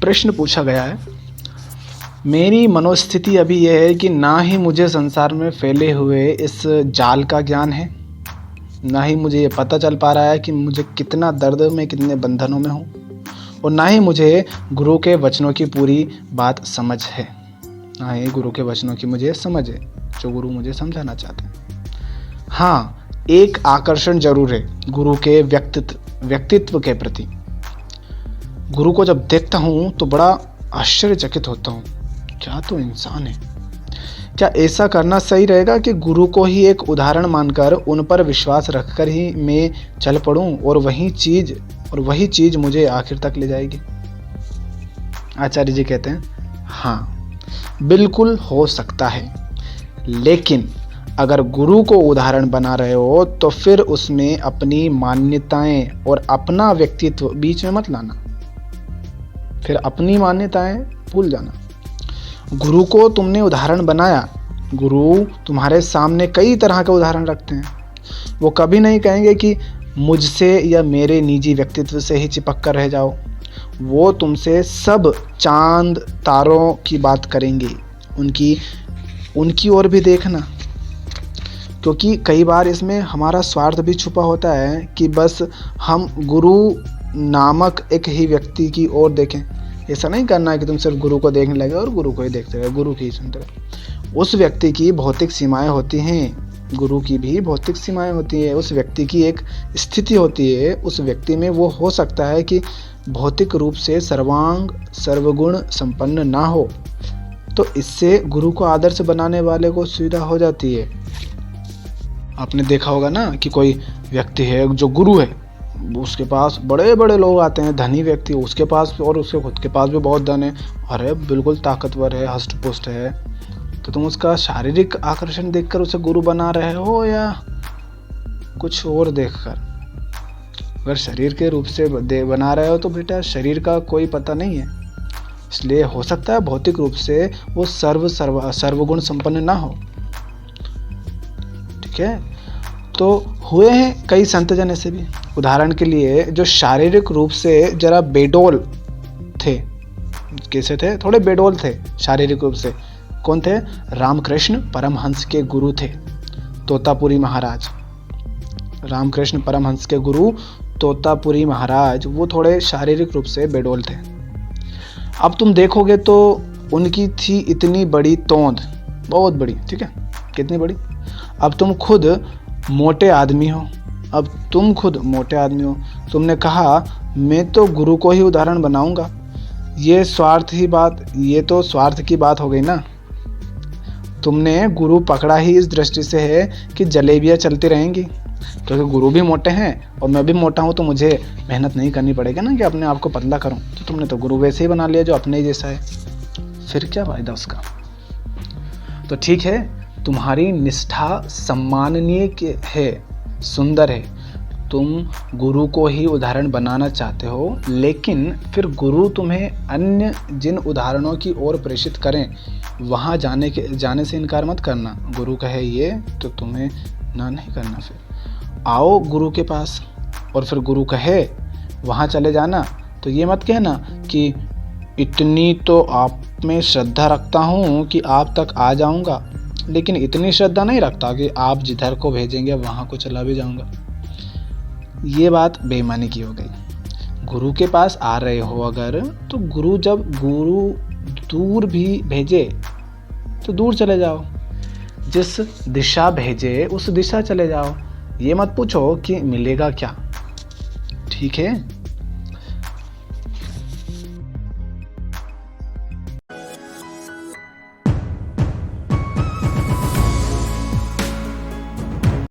प्रश्न पूछा गया है। मेरी मनोस्थिति अभी यह है कि ना ही मुझे संसार में फैले हुए इस जाल का ज्ञान है, ना ही मुझे ये पता चल पा रहा है कि मुझे कितना दर्द में, कितने बंधनों में हूँ, और ना ही मुझे गुरु के वचनों की पूरी बात समझ है, ना ही गुरु के वचनों की मुझे समझ है जो गुरु मुझे समझाना चाहते हैं। हाँ, एक आकर्षण जरूर है गुरु के व्यक्तित्व के प्रति। गुरु को जब देखता हूँ तो बड़ा आश्चर्यचकित होता हूँ, क्या तो इंसान है। क्या ऐसा करना सही रहेगा कि गुरु को ही एक उदाहरण मानकर उन पर विश्वास रखकर ही मैं चल पड़ूं और वही चीज मुझे आखिर तक ले जाएगी? आचार्य जी कहते हैं, हाँ बिल्कुल हो सकता है, लेकिन अगर गुरु को उदाहरण बना रहे हो तो फिर उसमें अपनी मान्यताएं और अपना व्यक्तित्व बीच में मत लाना, फिर अपनी मान्यताएं भूल जाना। गुरु को तुमने उदाहरण बनाया, गुरु तुम्हारे सामने कई तरह के उदाहरण रखते हैं। वो कभी नहीं कहेंगे कि मुझसे या मेरे निजी व्यक्तित्व से ही चिपक कर रह जाओ। वो तुमसे सब चांद तारों की बात करेंगे, उनकी ओर भी देखना, क्योंकि कई बार इसमें हमारा स्वार्थ भी छुपा होता है कि बस हम गुरु नामक एक ही व्यक्ति की ओर देखें। ऐसा नहीं करना है कि तुम सिर्फ गुरु को देखने लगे और गुरु को ही देखते रहे, गुरु की ही सुनते रहे। उस व्यक्ति की भौतिक सीमाएं होती हैं, गुरु की भी भौतिक सीमाएं होती है। उस व्यक्ति की एक स्थिति होती है, उस व्यक्ति में वो हो सकता है कि भौतिक रूप से सर्वांग सर्वगुण संपन्न ना हो, तो इससे गुरु को आदर्श बनाने वाले को सुविधा हो जाती है। आपने देखा होगा ना कि कोई व्यक्ति है जो गुरु है, उसके पास बड़े बड़े लोग आते हैं, धनी व्यक्ति, उसके पास और उसके खुद के पास भी बहुत धन है, अरे बिल्कुल ताकतवर है, हष्ट पुष्ट है, तो तुम उसका शारीरिक आकर्षण देखकर उसे गुरु बना रहे हो या कुछ और देखकर? अगर शरीर के रूप से बना रहे हो तो बेटा शरीर का कोई पता नहीं है, इसलिए हो सकता है भौतिक रूप से वो सर्वगुण संपन्न ना हो। ठीक है, तो हुए हैं कई संत जन ऐसे भी, उदाहरण के लिए जो शारीरिक रूप से जरा बेडौल थे। कैसे थे? थोड़े बेडौल थे शारीरिक रूप से। कौन थे? रामकृष्ण परमहंस के गुरु थे, तोतापुरी महाराज। रामकृष्ण परमहंस के गुरु तोतापुरी महाराज, वो थोड़े शारीरिक रूप से बेडौल थे। अब तुम देखोगे तो उनकी थी इतनी बड़ी तोंद, बहुत बड़ी, ठीक है, कितनी बड़ी। अब तुम खुद मोटे आदमी हो, तुमने कहा मैं तो गुरु को ही उदाहरण बनाऊंगा। ये तो स्वार्थ की बात हो गई ना। तुमने गुरु पकड़ा ही इस दृष्टि से है कि जलेबियाँ चलती रहेंगी, क्योंकि गुरु भी मोटे हैं और मैं भी मोटा हूँ, तो मुझे मेहनत नहीं करनी पड़ेगी ना कि अपने आप को पतला करूँ। तो तुमने तो गुरु वैसे ही बना लिया जो अपने ही जैसा है, फिर क्या फायदा उसका। तो ठीक है, तुम्हारी निष्ठा सम्माननीय है, सुंदर है, तुम गुरु को ही उदाहरण बनाना चाहते हो, लेकिन फिर गुरु तुम्हें अन्य जिन उदाहरणों की ओर प्रेषित करें वहाँ जाने से इनकार मत करना। गुरु कहे ये तो तुम्हें ना नहीं करना। फिर आओ गुरु के पास और फिर गुरु कहे वहाँ चले जाना, तो ये मत कहना कि इतनी तो आप में श्रद्धा रखता हूँ कि आप तक आ जाऊँगा, लेकिन इतनी श्रद्धा नहीं रखता कि आप जिधर को भेजेंगे वहाँ को चला भी जाऊँगा। ये बात बेईमानी की हो गई। गुरु के पास आ रहे हो अगर, तो गुरु दूर भी भेजे तो दूर चले जाओ, जिस दिशा भेजे उस दिशा चले जाओ। ये मत पूछो कि मिलेगा क्या। ठीक है।